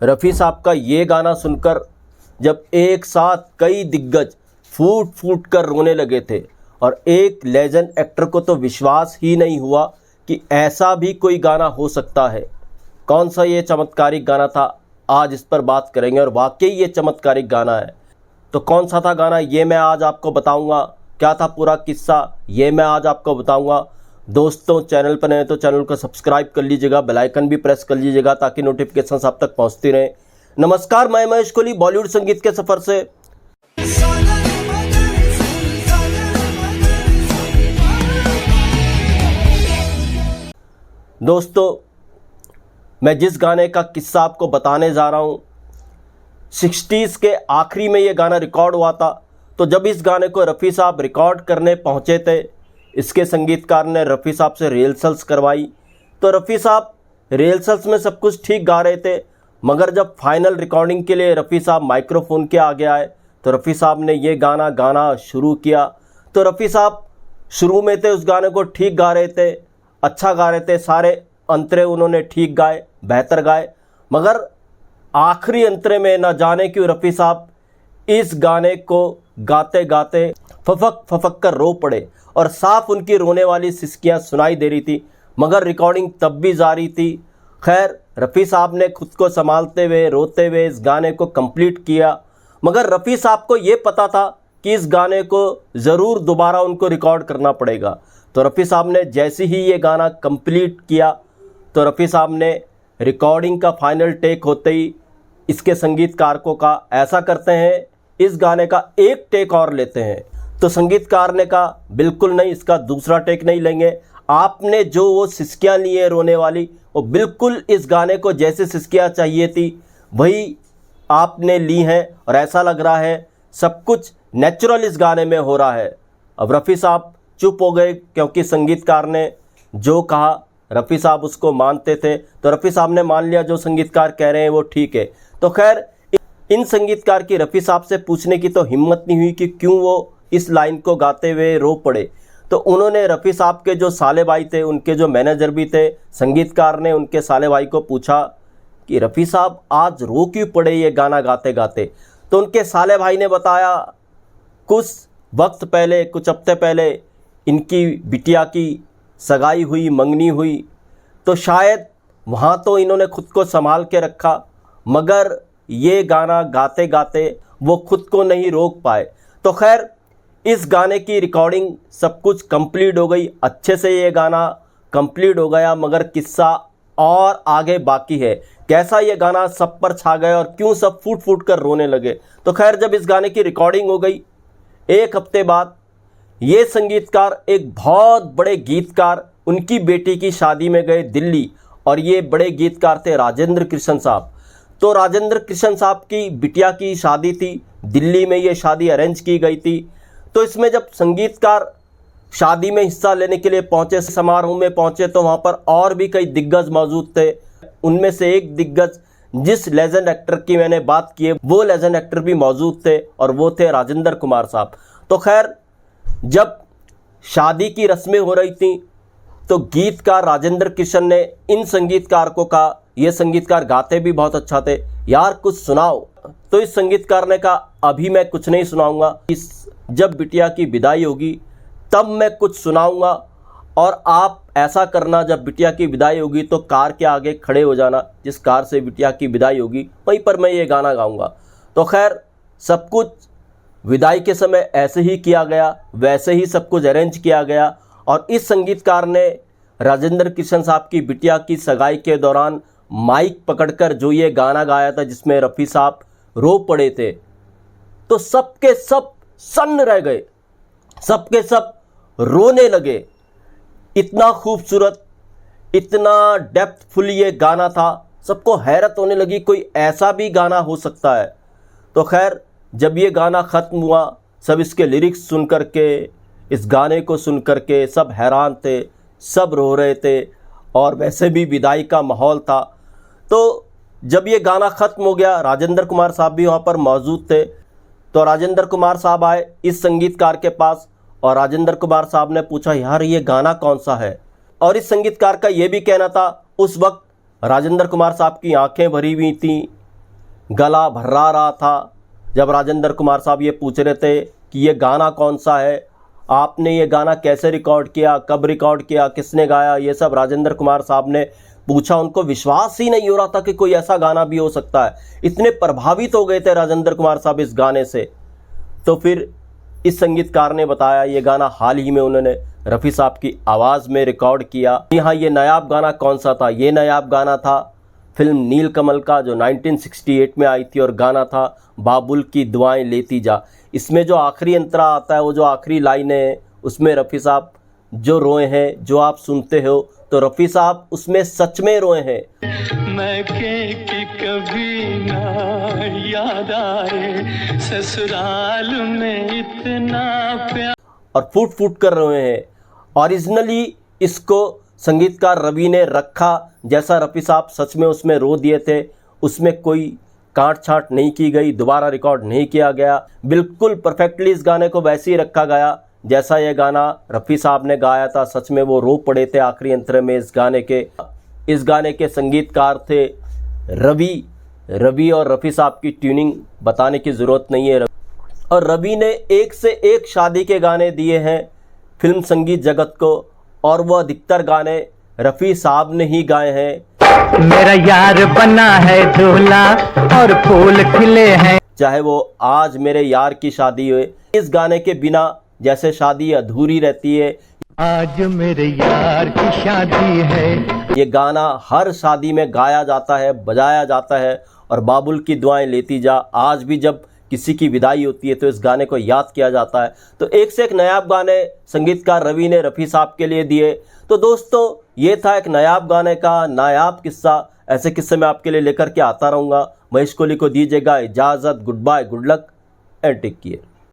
रफ़ी साहब का ये गाना सुनकर जब एक साथ कई दिग्गज फूट फूट कर रोने लगे थे और एक लेजेंड एक्टर को तो विश्वास ही नहीं हुआ कि ऐसा भी कोई गाना हो सकता है। कौन सा ये चमत्कारिक गाना था, आज इस पर बात करेंगे और वाकई ये चमत्कारिक गाना है। तो कौन सा था गाना, ये मैं आज आपको बताऊंगा। क्या था पूरा किस्सा, ये मैं आज आपको बताऊंगा। दोस्तों, चैनल पर नए तो चैनल को सब्सक्राइब कर लीजिएगा, बेल आइकन भी प्रेस कर लीजिएगा ताकि नोटिफिकेशन आप तक पहुंचती रहे। नमस्कार, मैं महेश कोहली बॉलीवुड संगीत के सफर से। दोस्तों, मैं जिस गाने का किस्सा आपको बताने जा रहा हूँ, 60s के आखिरी में ये गाना रिकॉर्ड हुआ था। तो जब इस गाने को रफ़ी साहब रिकॉर्ड करने पहुँचे थे, इसके संगीतकार ने रफ़ी साहब से रिहर्सल्स करवाई। तो रफ़ी साहब रिहर्सल्स में सब कुछ ठीक गा रहे थे, मगर जब फाइनल रिकॉर्डिंग के लिए रफ़ी साहब माइक्रोफोन के आगे आए तो रफ़ी साहब ने ये गाना गाना शुरू किया। तो रफ़ी साहब शुरू में थे, उस गाने को ठीक गा रहे थे, अच्छा गा रहे थे, सारे अंतरे उन्होंने ठीक गाए, बेहतर गाए। मगर आखिरी अंतरे में न जाने क्यों रफ़ी साहब इस गाने को गाते गाते फफक फफक कर रो पड़े और साफ उनकी रोने वाली सिसकियां सुनाई दे रही थी, मगर रिकॉर्डिंग तब भी जारी थी। खैर, रफ़ी साहब ने खुद को संभालते हुए रोते हुए इस गाने को कंप्लीट किया। मगर रफ़ी साहब को ये पता था कि इस गाने को ज़रूर दोबारा उनको रिकॉर्ड करना पड़ेगा। तो रफ़ी साहब ने जैसे ही ये गाना कंप्लीट किया तो रफ़ी साहब ने रिकॉर्डिंग का फाइनल टेक होते ही इसके संगीतकार को कहा, ऐसा करते हैं इस गाने का एक टेक और लेते हैं। तो संगीतकार ने कहा, बिल्कुल नहीं, इसका दूसरा टेक नहीं लेंगे। आपने जो वो सिसकियाँ ली है रोने वाली, वो बिल्कुल इस गाने को जैसे सिसकियाँ चाहिए थी वही आपने ली हैं और ऐसा लग रहा है सब कुछ नेचुरल इस गाने में हो रहा है। अब रफ़ी साहब चुप हो गए, क्योंकि संगीतकार ने जो कहा रफ़ी साहब उसको मानते थे। तो रफ़ी साहब ने मान लिया जो संगीतकार कह रहे हैं वो ठीक है। तो खैर, इन संगीतकार की रफ़ी साहब से पूछने की तो हिम्मत नहीं हुई कि क्यों वो इस लाइन को गाते हुए रो पड़े। तो उन्होंने रफ़ी साहब के जो साले भाई थे, उनके जो मैनेजर भी थे, संगीतकार ने उनके साले भाई को पूछा कि रफ़ी साहब आज रो क्यों पड़े ये गाना गाते गाते। तो उनके साले भाई ने बताया, कुछ वक्त पहले, कुछ हफ्ते पहले इनकी बिटिया की सगाई हुई, मंगनी हुई, तो शायद वहाँ तो इन्होंने खुद को संभाल के रखा, मगर ये गाना गाते गाते वो खुद को नहीं रोक पाए। तो खैर, इस गाने की रिकॉर्डिंग सब कुछ कंप्लीट हो गई, अच्छे से ये गाना कंप्लीट हो गया, मगर किस्सा और आगे बाकी है। कैसा ये गाना सब पर छा गया और क्यों सब फूट फूट कर रोने लगे। तो खैर, जब इस गाने की रिकॉर्डिंग हो गई, एक हफ्ते बाद ये संगीतकार एक बहुत बड़े गीतकार, उनकी बेटी की शादी में गए दिल्ली, और ये बड़े गीतकार थे राजेंद्र कृष्ण साहब। तो राजेंद्र कृष्ण साहब की बिटिया की शादी थी, दिल्ली में ये शादी अरेंज की गई थी। तो इसमें जब संगीतकार शादी में हिस्सा लेने के लिए पहुंचे, समारोह में पहुंचे, तो वहां पर और भी कई दिग्गज मौजूद थे। उनमें से एक दिग्गज, जिस लेजेंड एक्टर की मैंने बात की है, वो लेजेंड एक्टर भी मौजूद थे और वो थे राजेंद्र कुमार साहब। तो खैर, जब शादी की रस्में हो रही थी तो गीतकार राजेंद्र कृष्ण ने इन संगीतकार को कहा, ये संगीतकार गाते भी बहुत अच्छा थे, यार कुछ सुनाओ। तो इस संगीतकार ने कहा, अभी मैं कुछ नहीं सुनाऊंगा, जब बिटिया की विदाई होगी तब मैं कुछ सुनाऊंगा, और आप ऐसा करना, जब बिटिया की विदाई होगी तो कार के आगे खड़े हो जाना, जिस कार से बिटिया की विदाई होगी वहीं पर मैं ये गाना गाऊंगा। तो खैर, सब कुछ विदाई के समय ऐसे ही किया गया, वैसे ही सब कुछ अरेंज किया गया। और इस संगीतकार ने राजेंद्र कृष्ण साहब की बिटिया की सगाई के दौरान माइक पकड़कर जो ये गाना गाया था, जिसमें रफ़ी साहब रो पड़े थे, तो सबके सब सन्न रह गए, सबके सब रोने लगे। इतना खूबसूरत, इतना डेप्थफुल ये गाना था, सबको हैरत होने लगी, कोई ऐसा भी गाना हो सकता है। तो खैर, जब ये गाना ख़त्म हुआ, सब इसके लिरिक्स सुन कर के, इस गाने को सुन कर के सब हैरान थे, सब रो रहे थे, और वैसे भी विदाई का माहौल था। तो जब ये गाना ख़त्म हो गया, राजेंद्र कुमार साहब भी वहाँ पर मौजूद थे। तो राजेंद्र कुमार साहब आए इस संगीतकार के पास और राजेंद्र कुमार साहब ने पूछा, यार ये गाना कौन सा है। और इस संगीतकार का ये भी कहना था, उस वक्त राजेंद्र कुमार साहब की आंखें भरी हुई थीं, गला भर्रा रहा था जब राजेंद्र कुमार साहब ये पूछ रहे थे कि ये गाना कौन सा है, आपने ये गाना कैसे रिकॉर्ड किया, कब रिकॉर्ड किया, किसने गाया, ये सब राजेंद्र कुमार साहब ने पूछा। उनको विश्वास ही नहीं हो रहा था कि कोई ऐसा गाना भी हो सकता है। इतने प्रभावित हो गए थे राजेंद्र कुमार साहब इस गाने से। तो फिर इस संगीतकार ने बताया ये गाना हाल ही में उन्होंने रफ़ी साहब की आवाज़ में रिकॉर्ड किया। हाँ, ये नायाब गाना कौन सा था? ये नायाब गाना था फिल्म नीलकमल का, जो 1968 में आई थी, और गाना था बाबुल की दुआएं लेती जा। इसमें जो आखिरी अंतरा आता है, वो जो आखिरी लाइन है, उसमें रफ़ी साहब जो रोए हैं, जो आप सुनते हो, तो रफ़ी साहब उसमें सच में रोए हैं। मैं कि कभी ना याद आए ससुराल में इतना प्यार, और फूट फूट कर रोए हैं। ओरिजिनली इसको संगीतकार रवि ने रखा जैसा रफ़ी साहब सच में उसमें रो दिए थे, उसमें कोई काट छाट नहीं की गई, दोबारा रिकॉर्ड नहीं किया गया। बिल्कुल परफेक्टली इस गाने को वैसे ही रखा गया जैसा ये गाना रफ़ी साहब ने गाया था। सच में वो रो पड़े थे आखिरी अंतरे में इस गाने के। इस गाने के संगीतकार थे रवि और रफ़ी साहब की ट्यूनिंग बताने की ज़रूरत नहीं है। और रवि ने एक से एक शादी के गाने दिए हैं फिल्म संगीत जगत को, और वो अधिकतर गाने रफ़ी साहब ने ही गाए हैं। मेरा यार बना है दूल्हा और फूल खिले हैं, चाहे वो आज मेरे यार की शादी हो, इस गाने के बिना जैसे शादी अधूरी रहती है। आज मेरे यार की शादी है। ये गाना हर शादी में गाया जाता है, बजाया जाता है। और बाबुल की दुआएं लेती जा, आज भी जब किसी की विदाई होती है तो इस गाने को याद किया जाता है। तो एक से एक नायाब गाने संगीतकार रवि ने रफ़ी साहब के लिए दिए। तो दोस्तों, ये था एक नायाब गाने का नायाब किस्सा। ऐसे किस्से मैं आपके लिए लेकर के आता रहूँगा। महेश कोहली को दीजिएगा इजाज़त। Goodbye, good luck and take care.